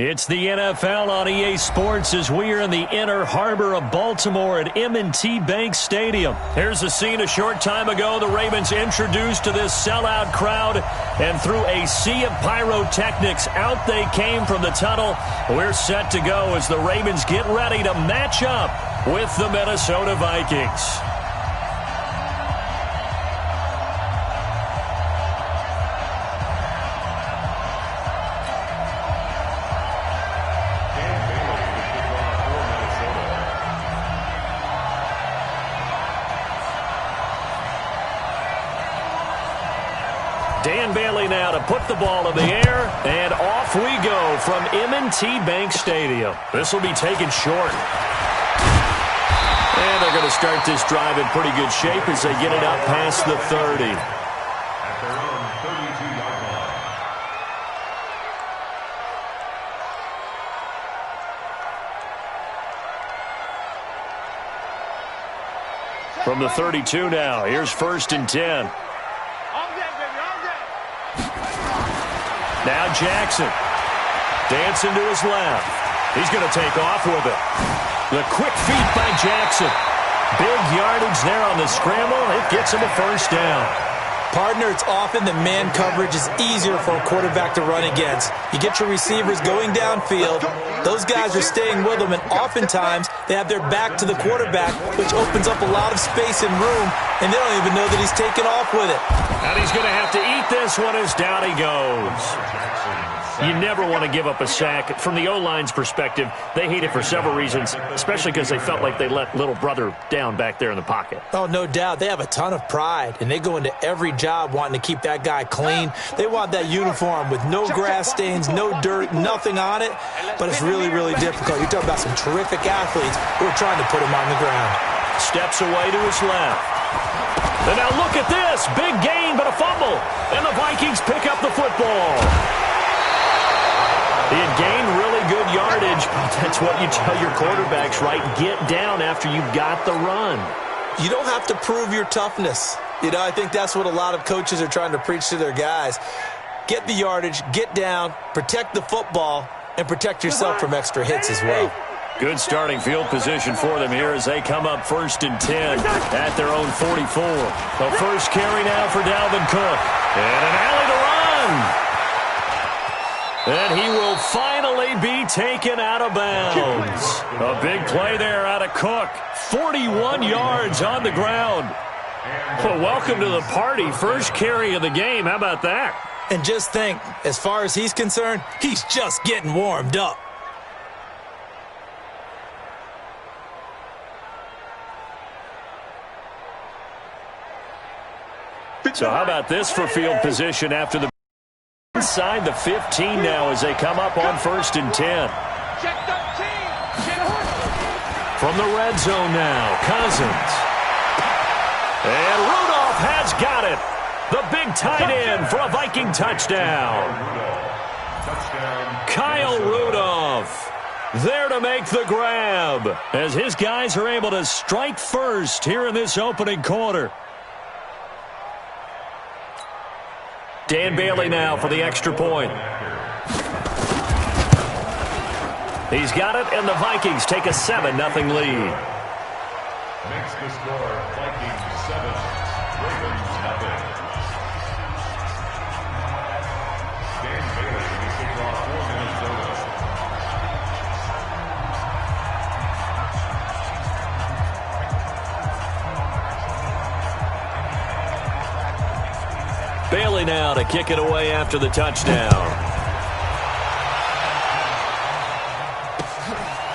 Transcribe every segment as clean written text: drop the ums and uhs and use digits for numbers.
It's the NFL on EA Sports as we are in the inner harbor of Baltimore at M&T Bank Stadium. Here's a scene a short time ago. The Ravens introduced to this sellout crowd, and through a sea of pyrotechnics, out they came from the tunnel. We're set to go as the Ravens get ready to match up with the Minnesota Vikings. Dan Bailey now to put the ball in the air, and off we go from M&T Bank Stadium. This will be taken short. And they're going to start this drive in pretty good shape as they get it up past the 30. At their own 32-yard line. From the 32 now, here's 1st and 10. Now Jackson, dancing to his left. He's going to take off with it. The quick feet by Jackson. Big yardage there on the scramble. It gets him a first down. Partner, it's often that man coverage is easier for a quarterback to run against. You get your receivers going downfield. Those guys are staying with them, and oftentimes they have their back to the quarterback, which opens up a lot of space and room, and they don't even know that he's taken off with it. And he's going to have to eat this one as down he goes. You never want to give up a sack. From the O-line's perspective, they hate it for several reasons, especially because they felt like they let little brother down back there in the pocket. Oh, no doubt. They have a ton of pride, and they go into every job wanting to keep that guy clean. They want that uniform with no grass stains, no dirt, nothing on it, but it's really, really difficult. You're talking about some terrific athletes who are trying to put him on the ground. Steps away to his left. And now look at this. Big gain, but a fumble. And the Vikings pick up the football. He had gained really good yardage, but that's what you tell your quarterbacks, right? Get down after you've got the run. You don't have to prove your toughness. You know, I think that's what a lot of coaches are trying to preach to their guys. Get the yardage, get down, protect the football, and protect yourself from extra hits as well. Good starting field position for them here as they come up 1st and 10 at their own 44. The first carry now for Dalvin Cook. And an alley to run. And he will finally be taken out of bounds. A big play there out of Cook. 41 yards on the ground. Well, welcome to the party. First carry of the game. How about that? And just think, as far as he's concerned, he's just getting warmed up. So how about this for field position after the inside the 15 now as they come up on 1st and 10. From the red zone now, Cousins. And Rudolph has got it. The big tight end for a Viking touchdown. Kyle Rudolph there to make the grab as his guys are able to strike first here in this opening quarter. Dan Bailey now for the extra point. He's got it, and the Vikings take a 7-0 lead. Makes the score Vikings 7, Ravens 0. Dan Bailey to kick off for Minnesota. Bailey now to kick it away after the touchdown.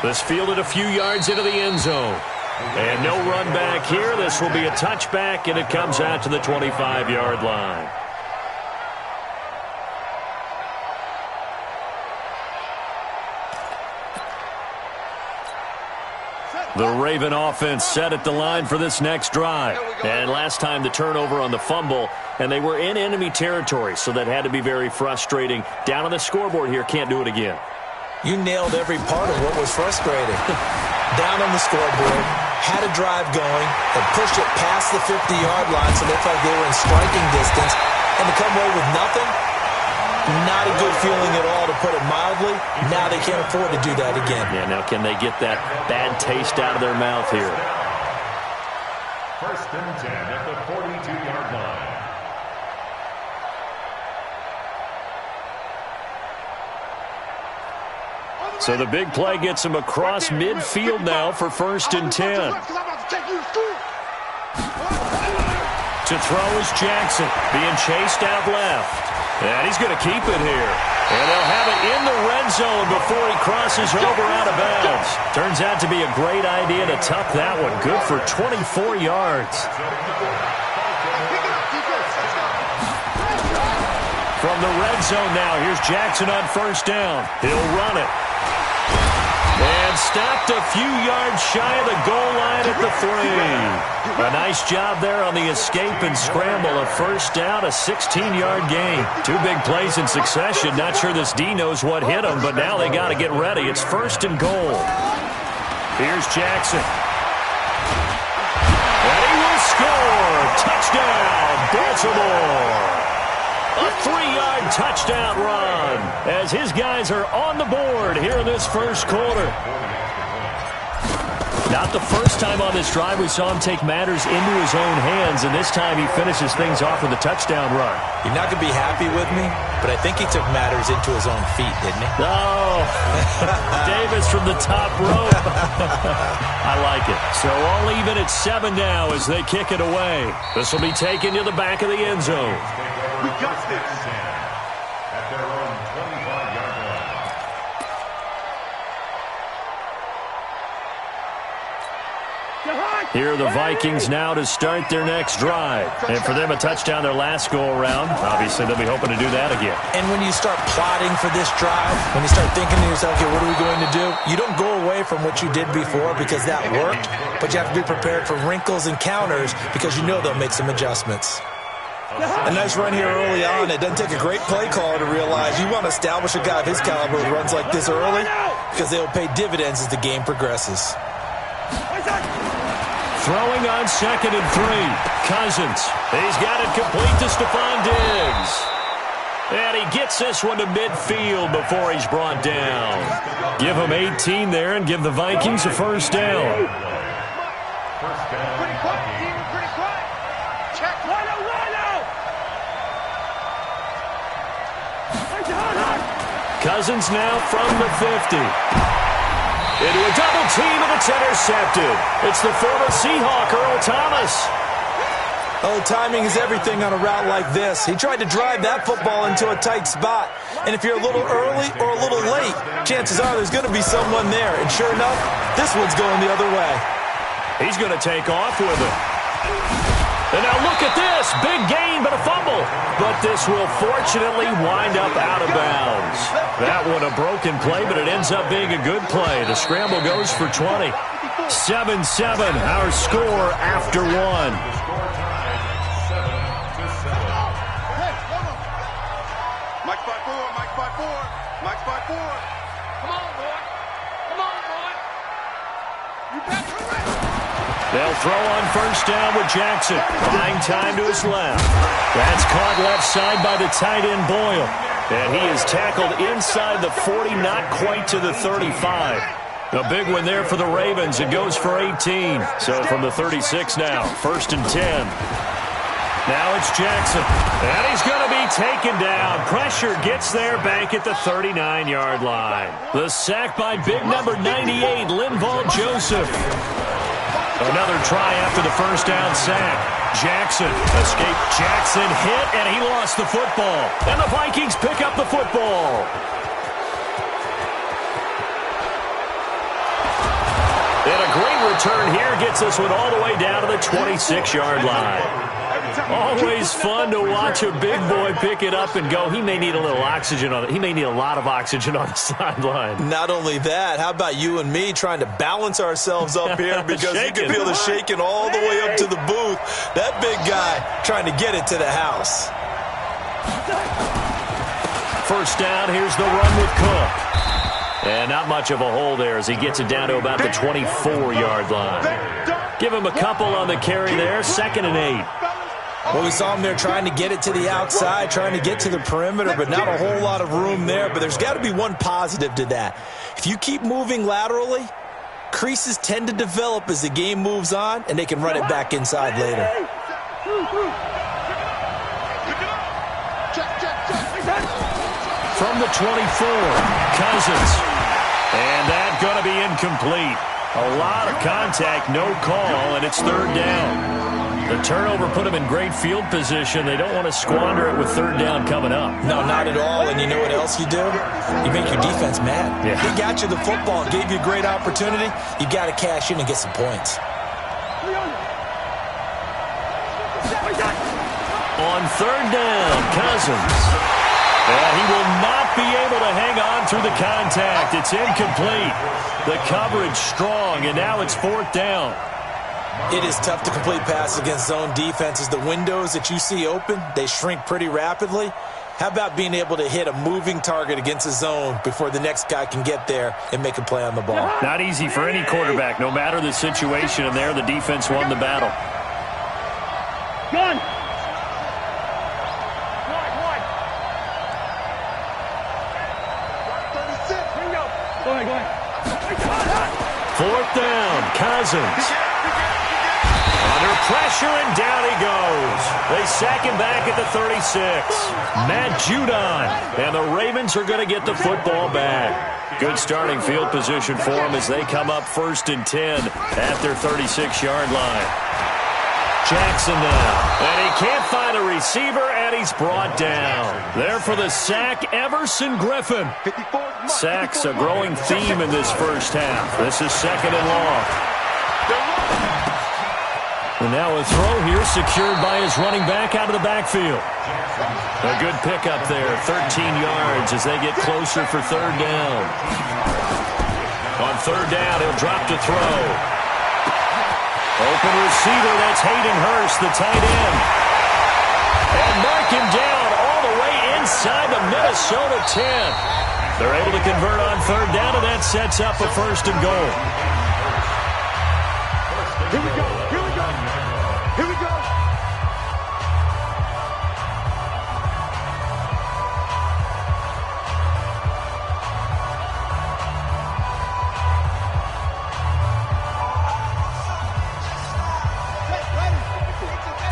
This fielded a few yards into the end zone. And no run back here. This will be a touchback, and it comes out to the 25-yard line. The Raven offense set at the line for this next drive. And last time the turnover on the fumble, and they were in enemy territory, so that had to be very frustrating. Down on the scoreboard here, can't do it again. You nailed every part of what was frustrating. Down on the scoreboard, had a drive going, and pushed it past the 50-yard line so they felt like they were in striking distance, and to come away with nothing, Not a good feeling at all, to put it mildly. Now they can't afford to do that again. Yeah, now can they get that bad taste out of their mouth here? First and 10 at the 42-yard line. So the big play gets him across midfield now for first and 10. To throw is Jackson, being chased out left. And he's going to keep it here. And they'll have it in the red zone before he crosses over out of bounds. Turns out to be a great idea to tuck that one. Good for 24 yards. From the red zone now, here's Jackson on first down. He'll run it. And stopped a few yards shy of the goal line at the 3. A nice job there on the escape and scramble. A first down, a 16-yard gain. Two big plays in succession. Not sure this D knows what hit him, but now they got to get ready. It's first and goal. Here's Jackson. And he will score. Touchdown, Baltimore. A 3-yard touchdown run as his guys are on the board here in this first quarter. Not the first time on this drive we saw him take matters into his own hands, and this time he finishes things off with a touchdown run. You're not going to be happy with me, but I think he took matters into his own feet, didn't he? Oh, Davis from the top rope. I like it. So all even at 7 now as they kick it away. This will be taken to the back of the end zone. We got this. At their own 25-yard line. Here are the Vikings now to start their next drive. And for them, a touchdown their last go-around. Obviously, they'll be hoping to do that again. And when you start plotting for this drive, when you start thinking to yourself, okay, what are we going to do? You don't go away from what you did before because that worked, but you have to be prepared for wrinkles and counters because you know they'll make some adjustments. A nice run here early on. It doesn't take a great play caller to realize you want to establish a guy of his caliber who runs like this early because they will pay dividends as the game progresses. Throwing on second and 3. Cousins. He's got it complete to Stephon Diggs. And he gets this one to midfield before he's brought down. Give him 18 there and give the Vikings a first down. First down. Cousins now from the 50. Into a double team, and it's intercepted. It's the former Seahawk, Earl Thomas. Oh, timing is everything on a route like this. He tried to drive that football into a tight spot. And if you're a little early or a little late, chances are there's going to be someone there. And sure enough, this one's going the other way. He's going to take off with it. And now look at this. Big gain, but a fumble. But this will fortunately wind up out of bounds. That one a broken play, but it ends up being a good play. The scramble goes for 20. 7-7, our score after 1. Mike 5-4, Mike 5-4, Mike 5-4. Come on, boy. Come on, boy. You better hurry. They'll throw on first down with Jackson. Buying time to his left. That's caught left side by the tight end Boyle. And he is tackled inside the 40, not quite to the 35. A big one there for the Ravens. It goes for 18. So from the 36 now, first and 10. Now it's Jackson. And he's going to be taken down. Pressure gets there back at the 39-yard line. The sack by big number 98, Linval Joseph. Another try after the first down sack. Jackson escaped. Jackson hit, and he lost the football. And the Vikings pick up the football. And a great return here gets this one all the way down to the 26-yard line. Always fun to watch a big boy pick it up and go. He may need a little oxygen on it. He may need a lot of oxygen on the sideline. Not only that, how about you and me trying to balance ourselves up here because you can feel the shaking all the way up to the booth. That big guy trying to get it to the house. First down, here's the run with Cook. And not much of a hole there as he gets it down to about the 24-yard line. Give him a couple on the carry there, second and 8. Well, we saw him there trying to get it to the outside, trying to get to the perimeter, but not a whole lot of room there. But there's got to be one positive to that. If you keep moving laterally, creases tend to develop as the game moves on, and they can run it back inside later. From the 24, Cousins. And that's going to be incomplete. A lot of contact, no call, and it's third down. The turnover put them in great field position. They don't want to squander it with third down coming up. No, not at all. And you know what else you do? You make your defense mad. Yeah. He got you the football, gave you a great opportunity. You got to cash in and get some points. On third down, Cousins. And he will not be able to hang on through the contact. It's incomplete. The coverage strong, and now it's fourth down. It is tough to complete passes against zone defenses. The windows that you see open, they shrink pretty rapidly. How about being able to hit a moving target against a zone before the next guy can get there and make a play on the ball? Not easy for any quarterback, no matter the situation, and there the defense won the battle. Gun! Go ahead. Fourth down, Cousins. Under pressure, and down he goes. They sack him back at the 36. Matt Judon. And the Ravens are going to get the football back. Good starting field position for them as they come up 1st and 10 at their 36-yard line. Jackson now. And he can't find a receiver, and he's brought down. There for the sack, Everson Griffin. Sacks a growing theme in this first half. This is 2nd and long. And now a throw here secured by his running back out of the backfield. A good pickup there, 13 yards as they get closer for third down. On third down, he'll drop to throw. Open receiver, that's Hayden Hurst, the tight end. And mark him down all the way inside the Minnesota 10. They're able to convert on third down, and that sets up a 1st and goal. Here we go. Here we go.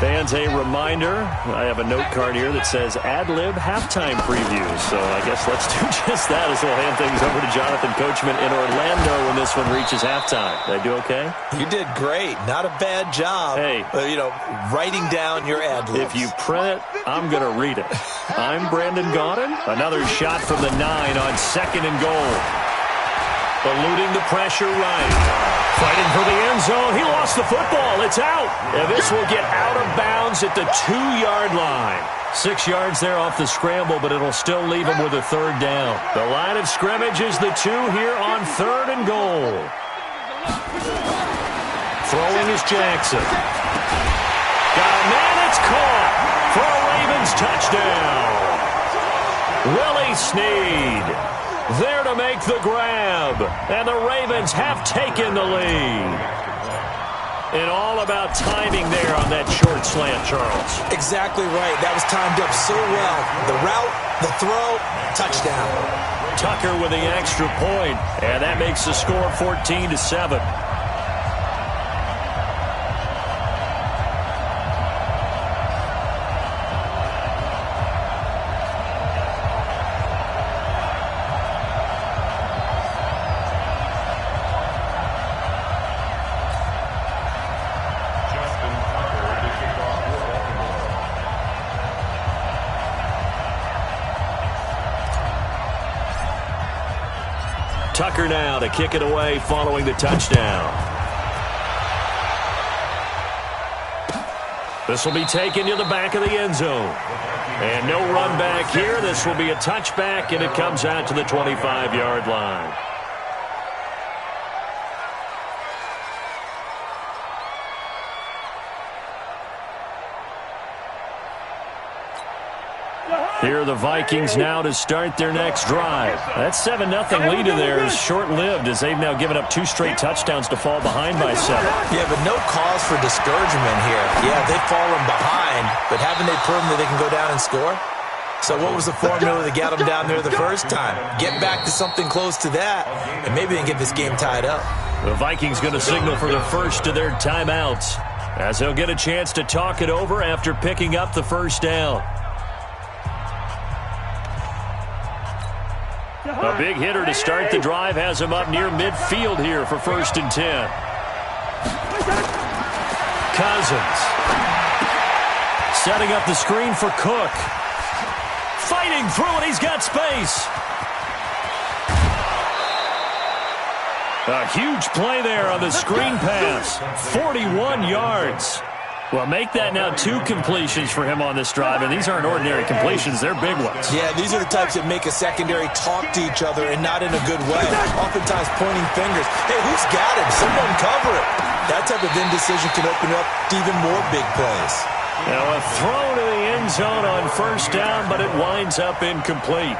Fans, a reminder, I have a note card here that says ad-lib halftime previews. So I guess let's do just that as we'll hand things over to Jonathan Coachman in Orlando when this one reaches halftime. Did I do okay? You did great. Not a bad job. Hey. Writing down your ad-libs. If you print it, I'm going to read it. I'm Brandon Gaudin. Another shot from the 9 on 2nd and goal. Eluding the pressure right. Fighting for the end zone. He lost the football. It's out. And this will get out of bounds at the 2-yard line. 6 yards there off the scramble, but it'll still leave him with a third down. The line of scrimmage is the 2 here on 3rd and goal. Throwing is Jackson. Got a man, it's caught for a Ravens touchdown. Willie Snead there to make the grab, and the Ravens have taken the lead. And all about timing there on that short slant, Charles. Exactly right. That was timed up so well. The route, the throw, touchdown. Tucker with the extra point, and that makes the score 14-7. Tucker now to kick it away following the touchdown. This will be taken to the back of the end zone. And no run back here. This will be a touchback, and it comes out to the 25-yard line. Here are the Vikings now to start their next drive. That 7-0 lead in there is short-lived as they've now given up 2 straight touchdowns to fall behind by 7. Yeah, but no cause for discouragement here. Yeah, they've fallen behind, but haven't they proven that they can go down and score? So what was the formula that got them down there the first time? Get back to something close to that, and maybe they can get this game tied up. The Vikings going to signal for the first of their timeouts as they'll get a chance to talk it over after picking up the first down. A big hitter to start the drive has him up near midfield here for 1st and 10. Cousins. Setting up the screen for Cook. Fighting through it, he's got space. A huge play there on the screen pass. 41 yards. Well, make that now 2 completions for him on this drive, and these aren't ordinary completions. They're big ones. Yeah, these are the types that make a secondary talk to each other and not in a good way. Oftentimes pointing fingers. Hey, who's got him? Someone cover it. That type of indecision can open up to even more big plays. Now a throw to the end zone on 1st down, but it winds up incomplete.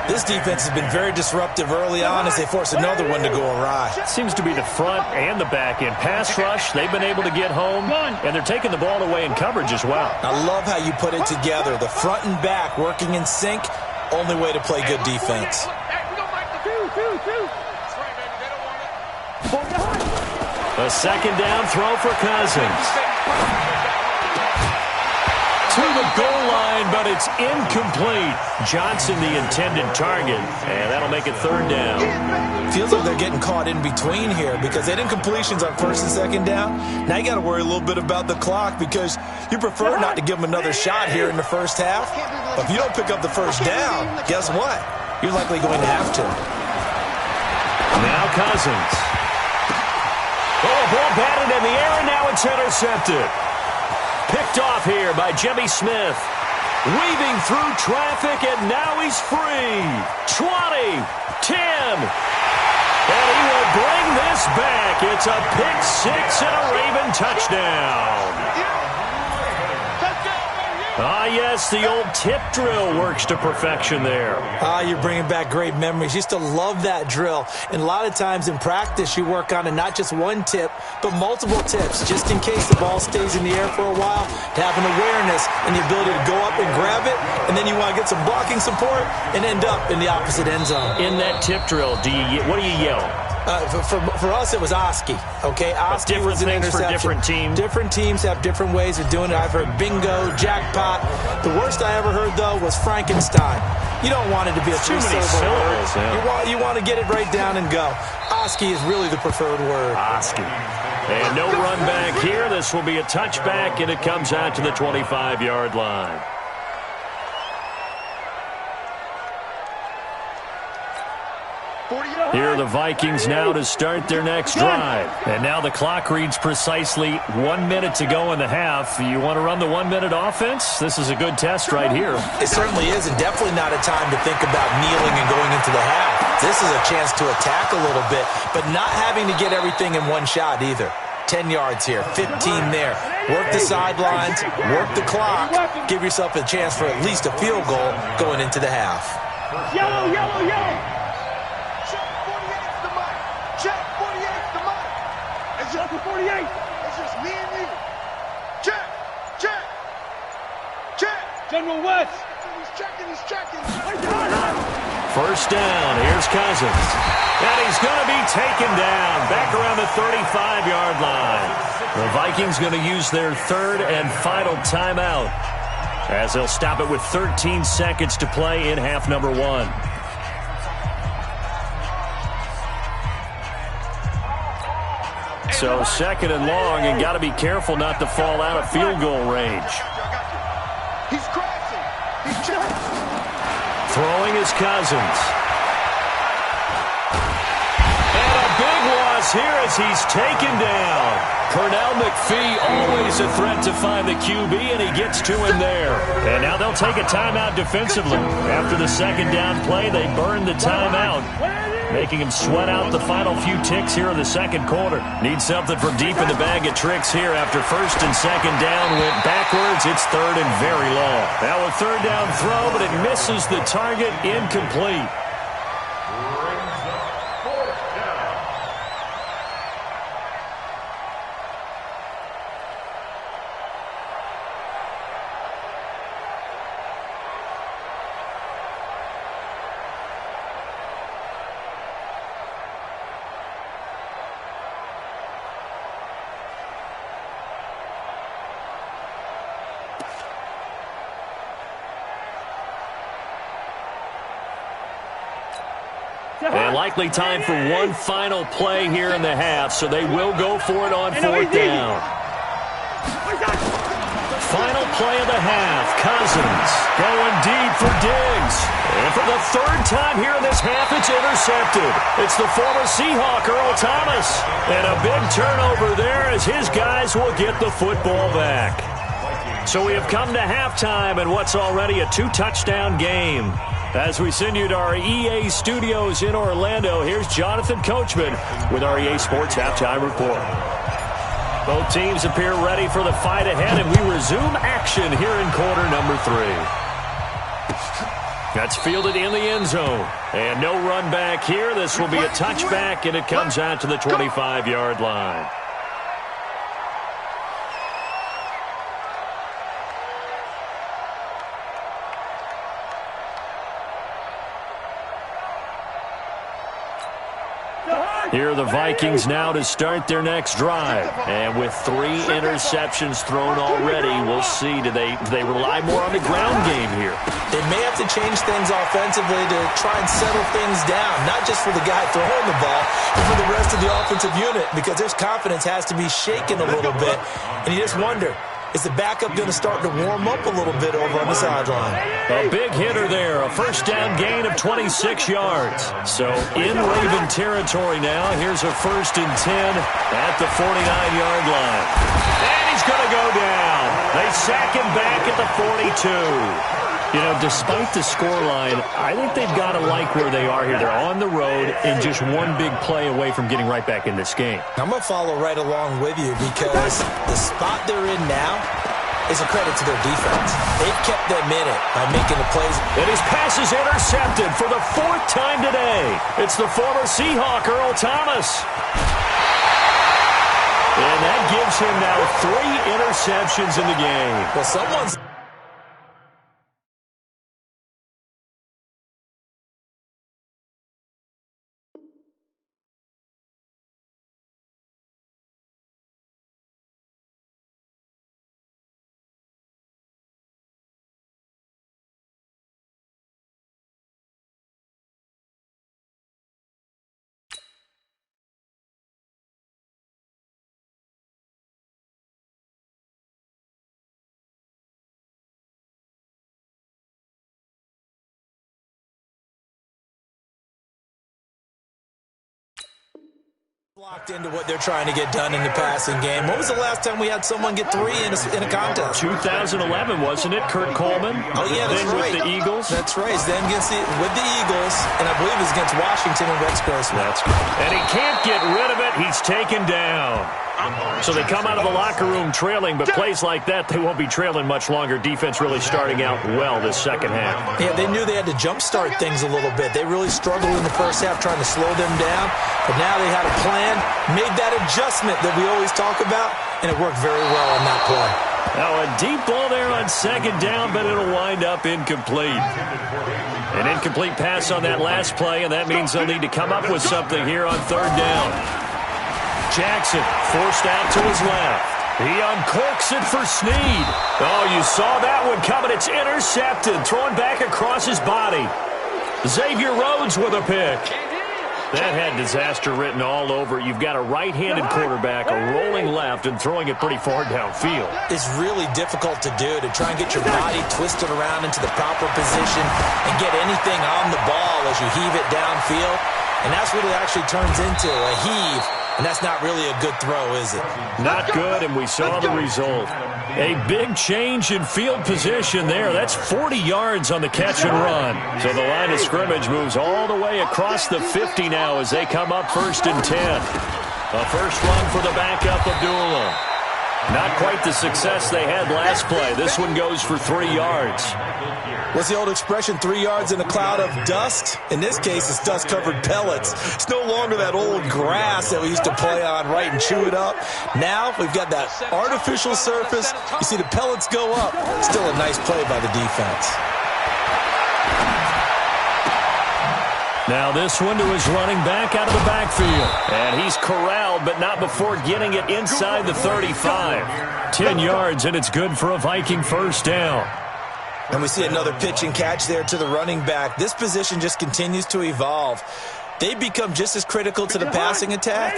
This defense has been very disruptive early on as they force another one to go awry. Seems to be the front and the back end. Pass rush, they've been able to get home, and they're taking the ball away in coverage as well. I love how you put it together. The front and back working in sync, only way to play good defense. A 2nd down throw for Cousins. To the goal line, but it's incomplete. Johnson, the intended target, and that'll make it 3rd down. Feels like they're getting caught in between here because they had incompletions on 1st and 2nd down. Now you got to worry a little bit about the clock because you prefer not to give them another shot here in the first half. But if you don't pick up the 1st down, guess what? You're likely going to have to. Now Cousins. Oh, ball batted in the air, and now it's intercepted. Picked off here by Jimmy Smith. Weaving through traffic, and now he's free. 20, 10. And he will bring this back. It's a pick 6 and a Raven touchdown. Ah, yes, the old tip drill works to perfection there. Ah, you're bringing back great memories. Used to love that drill. And a lot of times in practice, you work on it, not just one tip, but multiple tips, just in case the ball stays in the air for a while, to have an awareness and the ability to go up and grab it, and then you want to get some blocking support and end up in the opposite end zone. In that tip drill, what do you yell? For us, it was Oski, okay? Oski was an interception. For different teams. Different teams have different ways of doing it. I've heard bingo, jackpot. The worst I ever heard, though, was Frankenstein. You don't want it to be a 3-syllable word. Yeah. You want to get it right down and go. Oski is really the preferred word. Oski. And no run back here. This will be a touchback, and it comes out to the 25-yard line. Here are the Vikings now to start their next drive. And now the clock reads precisely 1 minute to go in the half. You want to run the 1 minute offense? This is a good test right here. It certainly is, and definitely not a time to think about kneeling and going into the half. This is a chance to attack a little bit, but not having to get everything in one shot either. 10 yards here, 15 there. Work the sidelines, work the clock. Give yourself a chance for at least a field goal going into the half. Yellow, yellow, yellow. Check 48. It's just me and you. Check. General West. He's checking. 1st down. Here's Cousins. And he's going to be taken down. Back around the 35-yard line. The Vikings going to use their 3rd and final timeout as they'll stop it with 13 seconds to play in half number 1. So 2nd and long, and got to be careful not to fall out of field goal range. He's crashing. He's checking. Throwing is Cousins. And a big loss here as he's taken down. Pernell McPhee, always a threat to find the QB, and he gets to him there. And now they'll take a timeout defensively. After the 2nd down play, they burn the timeout. making him sweat out the final few ticks here in the second quarter. Need something from deep in the bag of tricks here after first and second down went backwards. It's third and very long. Now a third down throw, but it misses the target, incomplete. And likely time for one final play here in the half, so they will go for it on fourth down. Final play of the half. Cousins going deep for Diggs. And for the third time here in this half, it's intercepted. It's the former Seahawk, Earl Thomas. And a big turnover there as his guys will get the football back. So we have come to halftime in what's already a two-touchdown game. As we send you to our EA studios in Orlando, here's Jonathan Coachman with our EA Sports Halftime Report. Both teams appear ready for the fight ahead, and we resume action here in quarter number 3. That's fielded in the end zone. And no run back here. This will be a touchback, and it comes out to the 25-yard line. Here are the Vikings now to start their next drive. And with 3 interceptions thrown already, we'll see. Do they rely more on the ground game here? They may have to change things offensively to try and settle things down, not just for the guy throwing the ball, but for the rest of the offensive unit, because their confidence has to be shaken a little bit. And you just wonder, is the backup going to start to warm up a little bit over on the sideline? A big hitter there, a first down gain of 26 yards. So in Raven territory now, here's a first and 10 at the 49-yard line. And he's going to go down. They sack him back at the 42. You know, despite the scoreline, I think they've got to like where they are here. They're on the road and just one big play away from getting right back in this game. I'm going to follow right along with you because the spot they're in now is a credit to their defense. They've kept them in it by making the plays. And his pass is intercepted for the 4th time today. It's the former Seahawk, Earl Thomas. And that gives him now 3 interceptions in the game. Well, someone's... locked into what they're trying to get done in the passing game. When was the last time we had someone get 3 in a contest? 2011, wasn't it? Kurt Coleman. Oh, yeah, that's then right. With the Eagles. That's right. Then with the Eagles, and I believe it's against Washington and Rex Grossman. That's good. And he can't get rid of it. He's taken down. So they come out of the locker room trailing, but plays like that, they won't be trailing much longer. Defense really starting out well this second half. Yeah, they knew they had to jumpstart things a little bit. They really struggled in the first half trying to slow them down, but now they had a plan, made that adjustment that we always talk about, and it worked very well on that play. Now a deep ball there on second down, but it'll wind up incomplete. An incomplete pass on that last play, and that means they'll need to come up with something here on third down. Jackson forced out to his left. He uncorks it for Snead. Oh, you saw that one coming. It's intercepted, thrown back across his body. Xavier Rhodes with a pick. That had disaster written all over it. You've got a right-handed quarterback, a rolling left, and throwing it pretty far downfield. It's really difficult to do, to try and get your body twisted around into the proper position and get anything on the ball as you heave it downfield. And that's what it actually turns into, a heave And that's not really a good throw, is it? Not good, and we saw the result. A big change in field position there. That's 40 yards on the catch and run. So the line of scrimmage moves all the way across the 50 now as they come up 1st and 10. A first run for the backup, Abdullah. Not quite the success they had last play. This one goes for 3 yards. What's the old expression, 3 yards in a cloud of dust? In this case, it's dust-covered pellets. It's no longer that old grass that we used to play on, right, and chew it up. Now we've got that artificial surface. You see the pellets go up. Still a nice play by the defense. Now this one to his running back out of the backfield. And he's corralled, but not before getting it inside the 35. 10 yards, and it's good for a Viking first down. And we see another pitch and catch there to the running back. This position just continues to evolve. They become just as critical to the passing attack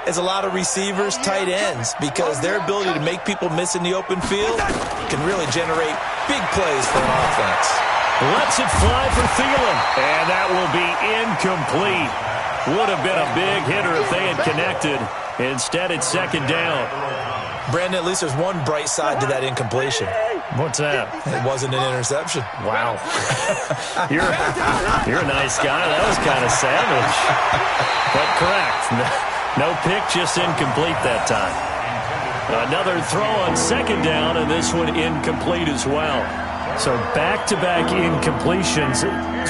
as a lot of receivers, tight ends, because their ability to make people miss in the open field can really generate big plays for an offense. Lets it fly for Thielen, and that will be incomplete. Would have been a big hitter if they had connected. Instead, it's 2nd down. Brandon, at least there's one bright side to that incompletion. What's that? It wasn't an interception. Wow. You're a nice guy. That was kind of savage. But correct. No pick, just incomplete that time. Another throw on 2nd down, and this one incomplete as well. So back-to-back incompletions.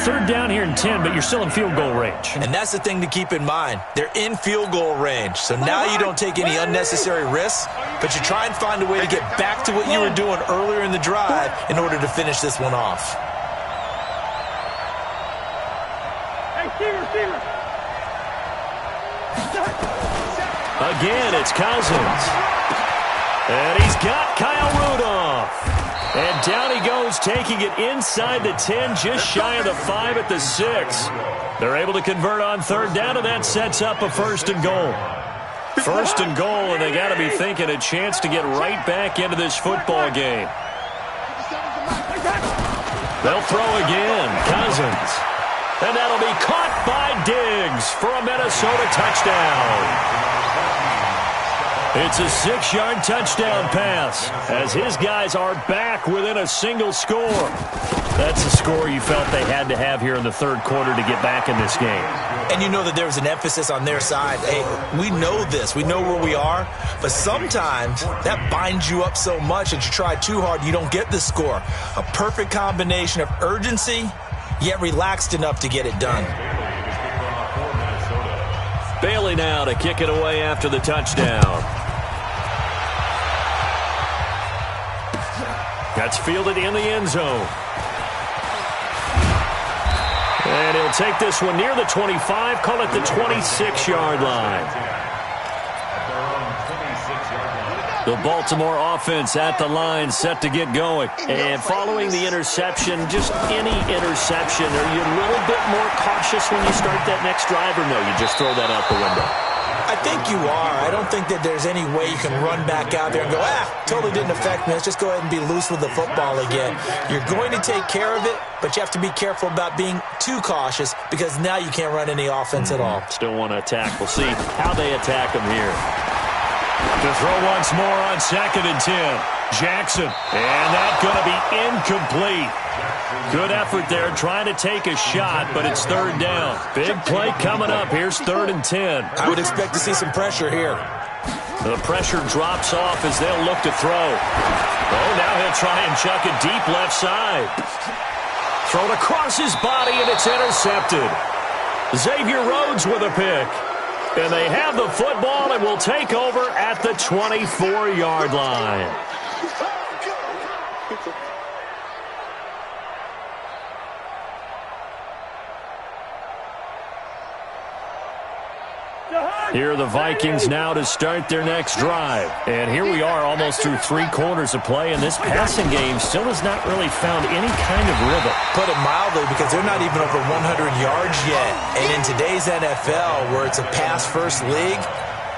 3rd down here in 10, but you're still in field goal range. And that's the thing to keep in mind. They're in field goal range. So now you don't take any unnecessary risks, but you try and find a way to get back to what you were doing earlier in the drive in order to finish this one off. Again, it's Cousins. And he's got Kyle Rudolph. And down he goes, taking it inside the 10, just shy of the 5 at the 6. They're able to convert on 3rd down, and that sets up a 1st and goal. 1st and goal, and they got to be thinking a chance to get right back into this football game. They'll throw again. Cousins. And that'll be caught by Diggs for a Minnesota touchdown. It's a 6-yard touchdown pass as his guys are back within a single score. That's a score you felt they had to have here in the 3rd quarter to get back in this game. And you know that there was an emphasis on their side. Hey, we know this. We know where we are. But sometimes that binds you up so much that you try too hard, you don't get the score. A perfect combination of urgency, yet relaxed enough to get it done. Bailey now to kick it away after the touchdown. That's fielded in the end zone. And he'll take this one near the 25, call it the 26-yard line. The Baltimore offense at the line, set to get going. And following the interception, just any interception, are you a little bit more cautious when you start that next drive, or no, you just throw that out the window? I think you are. I don't think that there's any way you can run back out there and go, totally didn't affect me. Let's just go ahead and be loose with the football again. You're going to take care of it, but you have to be careful about being too cautious because now you can't run any offense at all. Still want to attack. We'll see how they attack them here. To throw once more on 2nd and 10. Jackson. And that's going to be incomplete. Good effort there trying to take a shot, but it's 3rd down. Big play coming up. Here's 3rd and 10. I would expect to see some pressure here. The pressure drops off as they'll look to throw. Oh, now he'll try and chuck it deep left side. Thrown across his body, and it's intercepted. Xavier Rhodes with a pick. And they have the football and will take over at the 24-yard line. Here are the Vikings now to start their next drive. And here we are almost through 3 quarters of play, and this passing game still has not really found any kind of rhythm. Put it mildly, because they're not even over 100 yards yet. And in today's NFL, where it's a pass-first league,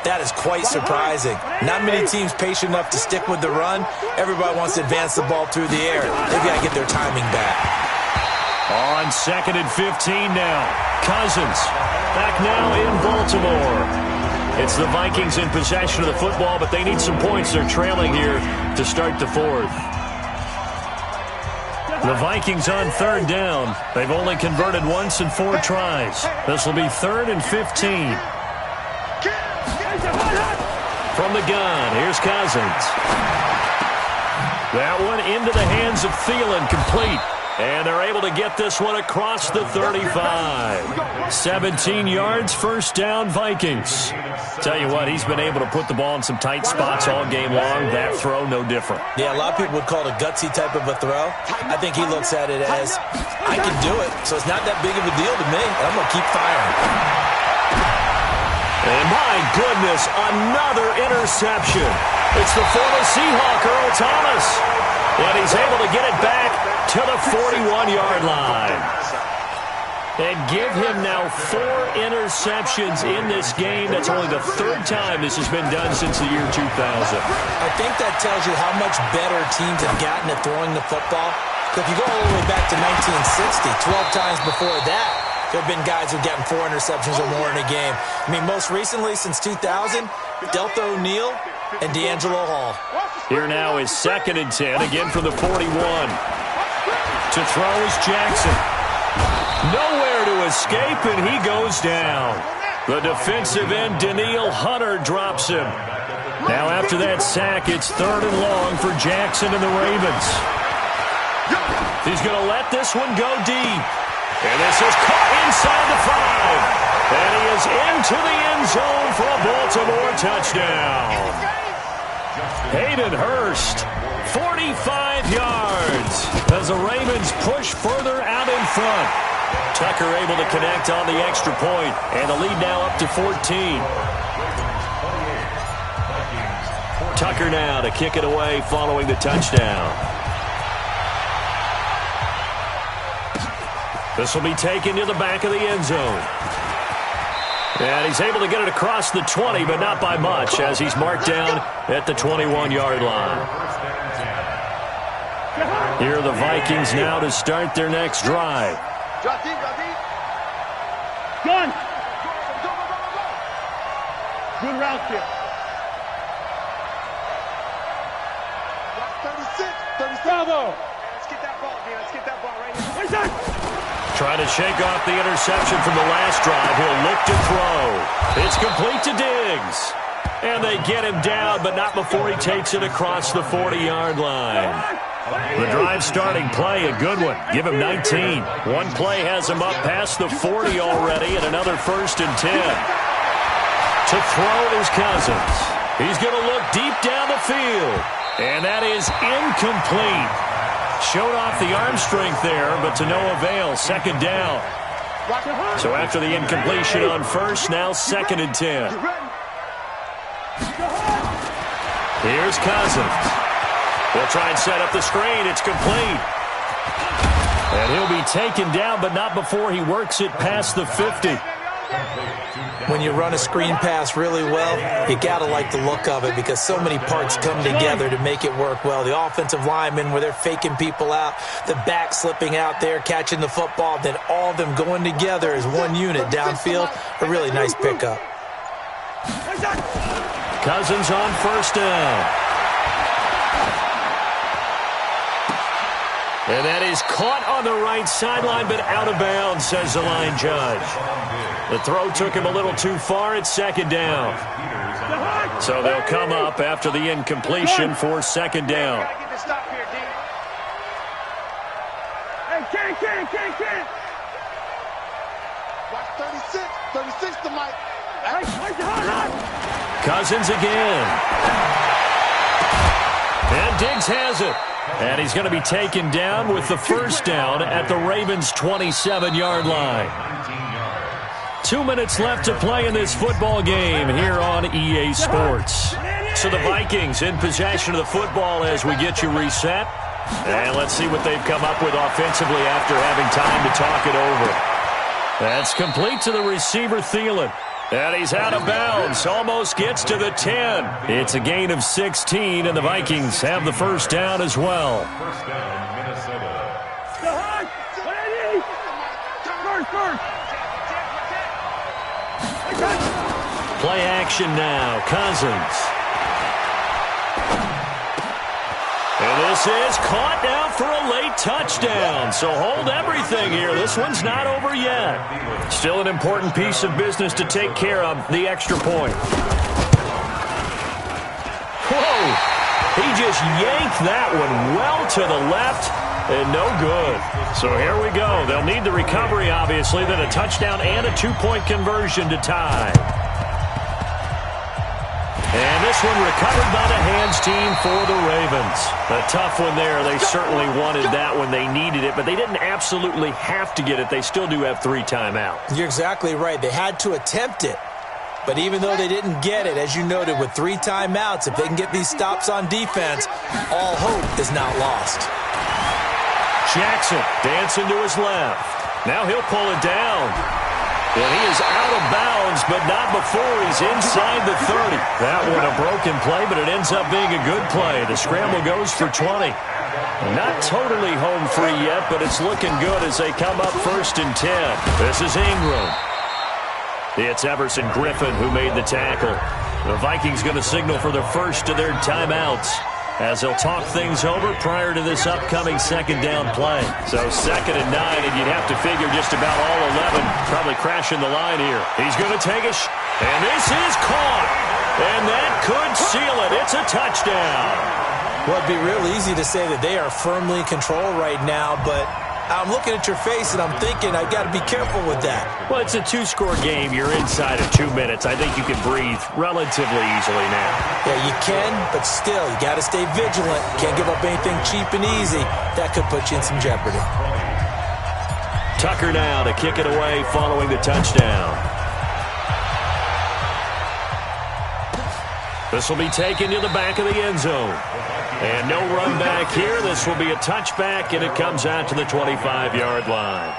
that is quite surprising. Not many teams patient enough to stick with the run. Everybody wants to advance the ball through the air. They've got to get their timing back. On 2nd and 15 now. Cousins back now in Baltimore. It's the Vikings in possession of the football, but they need some points. They're trailing here to start the fourth. The Vikings on third down. They've only converted once in 4 tries. This will be 3rd and 15. From the gun, here's Cousins. That one into the hands of Thielen, complete. And they're able to get this one across the 35. 17 yards, first down, Vikings. Tell you what, he's been able to put the ball in some tight spots all game long. That throw, no different. Yeah, a lot of people would call it a gutsy type of a throw. I think he looks at it as, I can do it, so it's not that big of a deal to me. I'm going to keep firing. And my goodness, another interception. It's the former Seahawk, Earl Thomas. And he's able to get it back to the 41-yard line. And give him now 4 interceptions in this game. That's only the 3rd time this has been done since the year 2000. I think that tells you how much better teams have gotten at throwing the football. If you go all the way back to 1960, 12 times before that, there have been guys who've gotten 4 interceptions or more in a game. I mean, most recently, since 2000, Delta O'Neal and D'Angelo Hall. Here now is 2nd and 10, again from the 41. To throw is Jackson. Nowhere to escape, and he goes down. The defensive end, Danielle Hunter, drops him. Now after that sack, it's 3rd and long for Jackson and the Ravens. He's going to let this one go deep. And this is caught inside the 5. And he is into the end zone for a Baltimore touchdown. Hayden Hurst, 45 yards as the Ravens push further out in front. Tucker able to connect on the extra point, and the lead now up to 14. Tucker now to kick it away following the touchdown. This will be taken to the back of the end zone. And he's able to get it across the 20, but not by much, as he's marked down at the 21-yard line. Here are the Vikings now to start their next drive. Gun. Good route kick. 36. Bravo. Let's get that ball, man. Let's get that ball right here. Trying to shake off the interception from the last drive. He'll look to throw. It's complete to Diggs. And they get him down, but not before he takes it across the 40-yard line. The drive starting play, a good one. Give him 19. One play has him up past the 40 already, and another 1st and 10. To throw is Cousins. He's going to look deep down the field. And that is incomplete. Showed off the arm strength there, but to no avail. 2nd down. So after the incompletion on 1st, now 2nd and 10. Here's Cousins. They'll try and set up the screen. It's complete. And he'll be taken down, but not before he works it past the 50. When you run a screen pass really well, you got to like the look of it because so many parts come together to make it work well. The offensive linemen, where they're faking people out, the back slipping out there, catching the football, then all of them going together as one unit downfield. A really nice pickup. Cousins on 1st down. And that is caught on the right sideline, but out of bounds, says the line judge. The throw took him a little too far. It's 2nd down. So they'll come up after the incompletion for 2nd down. Can't. Watch 36 to Mike. Cousins again. And Diggs has it. And he's going to be taken down with the 1st down at the Ravens' 27-yard line. 2 minutes left to play in this football game here on EA Sports. So the Vikings in possession of the football as we get you reset. And let's see what they've come up with offensively after having time to talk it over. That's complete to the receiver, Thielen. And he's out of bounds, almost gets to the 10. It's a gain of 16, and the Vikings have the 1st down as well. First down, Minnesota. Play action now. Cousins. And this is caught now for a late touchdown. So hold everything here. This one's not over yet. Still an important piece of business to take care of, the extra point. Whoa! He just yanked that one well to the left and no good. So here we go. They'll need the recovery, obviously, then a touchdown and a two-point conversion to tie. And this one recovered by the hands team for the Ravens. A tough one there. They certainly wanted that when they needed it, but they didn't absolutely have to get it. They still do have 3 timeouts. You're exactly right. They had to attempt it. But even though they didn't get it, as you noted, with 3 timeouts, if they can get these stops on defense, all hope is not lost. Jackson dancing to his left. Now he'll pull it down. And he is out of bounds, but not before he's inside the 30. That one a broken play, but it ends up being a good play. The scramble goes for 20. Not totally home free yet, but it's looking good as they come up 1st and 10. This is Ingram. It's Everson Griffin who made the tackle. The Vikings going to signal for the first of their timeouts as they'll talk things over prior to this upcoming 2nd down play. So 2nd and 9, and you'd have to figure just about all 11 probably crashing the line here. He's going to take a and this is caught. And that could seal it. It's a touchdown. Well, it'd be real easy to say that they are firmly in control right now, but I'm looking at your face and I'm thinking I've got to be careful with that. Well, it's a 2-score game. You're inside of 2 minutes. I think you can breathe relatively easily now. Yeah, you can, but still, you got to stay vigilant. Can't give up anything cheap and easy. That could put you in some jeopardy. Tucker now to kick it away following the touchdown. This will be taken to the back of the end zone. And no run back here. This will be a touchback, and it comes out to the 25-yard line.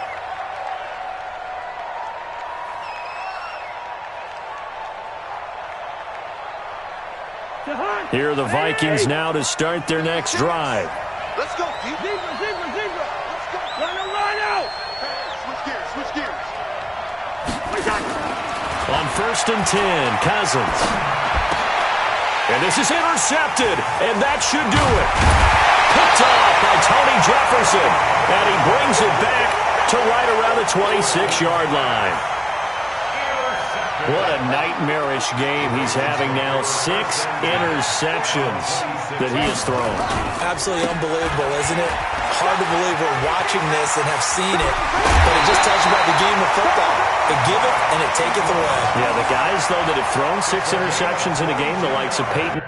Here are the Vikings now to start their next drive. Let's go, zebra. Let's go. Line out. Switch gears. On 1st and 10, Cousins. And this is intercepted, and that should do it. Picked off by Tony Jefferson, and he brings it back to right around the 26-yard line. What a nightmarish game he's having now. 6 interceptions that he has thrown. Absolutely unbelievable, isn't it? Hard to believe we're watching this and have seen it, but it just tells you about the game of football. They give it, and it taketh away. Yeah, the guys, though, that have thrown 6 interceptions in a game, the likes of Peyton